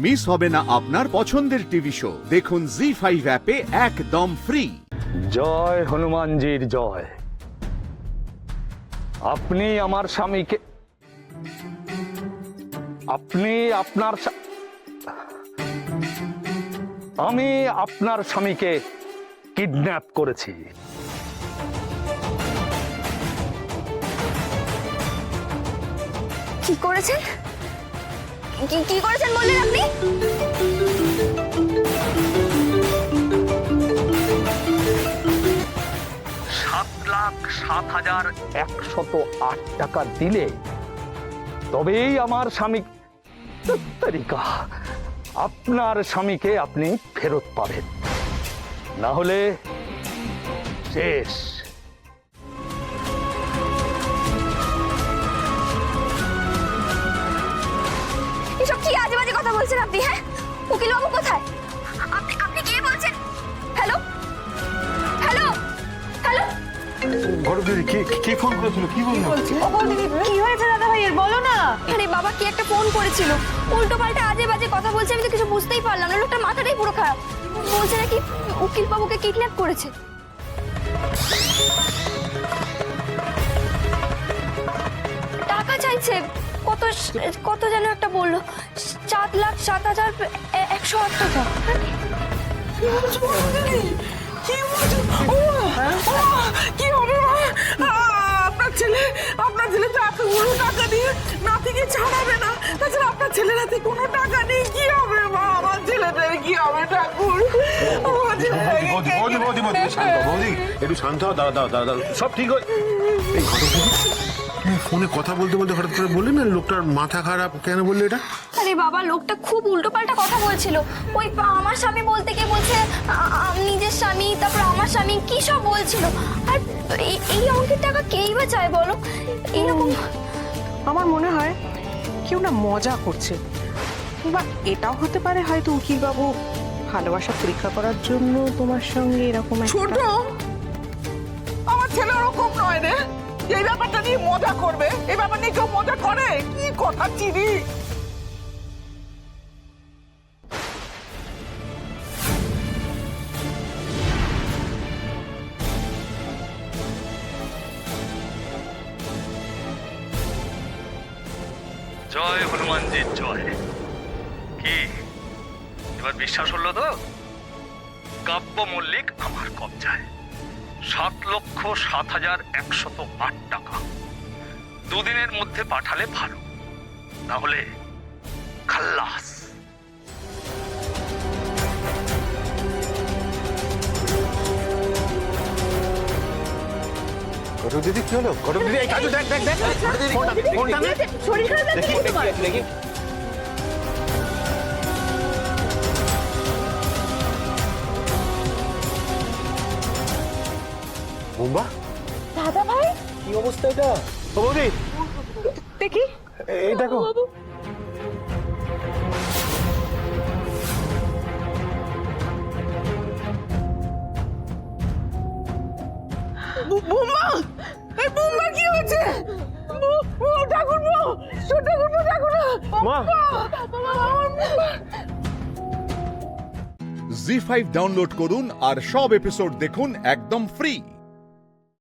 Miss হবে না আপনার পছন্দের টিভি শো। দেখুন জি5 অ্যাপে একদম ফ্রি। জয় হনুমানজির জয়। আপনি আমার স্বামীকে আমি আপনার স্বামীকে কিডন্যাপ করেছি। কি করেছেন? কি করেছেন বললেন আপনি? $7,07,108 টাকা দিলে তবেই আমার স্বামী তারিকা আপনার স্বামীকে আপনি ফেরত পাবেন, না হলে শেষ। এসব কি আজে বাজে কথা বলছেন আপনি? হ্যাঁ, উকিল বাবু কোথায়? আপনি কে বলছেন? হ্যালো হ্যালো হ্যালো, বড় দিদি কে ফোন করেছিল? কি বললো? কি হয়েছে দাদা ভাইয়ের বলো না। আরে বাবা কি একটা ফোন করেছিল, উল্টো পাল্টা আজে বাজে কথা বলছে, আমি তো কিছু বুঝতেই পারলাম না। লোকটা মাথাটাই পুরো খারাপ। বলছে নাকি উকিল বাবুকে কিডন্যাপ করেছে। টাকা চাইছে, কত যেন একটা বললো, 7,07,108 টাকা। কি হবে মা? আপনার ছেলে তো এতগুলো টাকা দিয়ে নাতিকে ছাড়াবে না। তাছাড়া আপনার ছেলের হাতে কোনো টাকা নেই। কি হবে মা? আমার ছেলেটার কি হবে ঠাকুর? বৌদি একটু শান্ত হও। দাঁড়া সব ঠিক হয়। তুমি ফোনে কথা বলতে বলতে হঠাৎ করে বললে না লোকটার মাথা খারাপ, কেন বললে এটা? আরে বাবা লোকটা খুব উল্টো পাল্টা কথা বলছিল। ওই আমার স্বামী বলতে গিয়ে বলছে নিজের স্বামী, তারপর আমার স্বামী কি সব বলছিল। আর এই অঙ্কের টাকা কেই বা চায় বলো? এরকম আমার মনে হয় কেউ না মজা করছে, বা এটাও হতে পারে হয়তো উকিল বাবু ভালোবাসা পরীক্ষা করার জন্য তোমার সঙ্গে এরকম ছোট, আমার ছেলে ওরকম নয় রে। এই ব্যাপারটা নিয়ে মজা করবে, এই ব্যাপার নিয়ে কেউ মজা করে? কি কথা চিনি। জয় হনুমানজির জয়। কি এবার বিশ্বাস হলো তো? কাব্য মল্লিক আমার কবজায়, 7,07,108 টাকা। দুদিনের মধ্যে পাঠালে ভালো, না হলে খাল্লাস। ঘটক দিদি কি হলো? ঘটক দিদি এই কাজু দেখ ফোনটা নে। শরীর খারাপ লাগছে তোমার? দেখি বোম্বা, দাদা ভাই কি অবস্থা এটা? ও বৌদি দেখি এই দেখো। বুম্মা, এই বুম্মা কি হয়েছে? ঠাকুর মা জি5 ডাউনলোড করুন আর সব এপিসোড দেখুন একদম ফ্রি।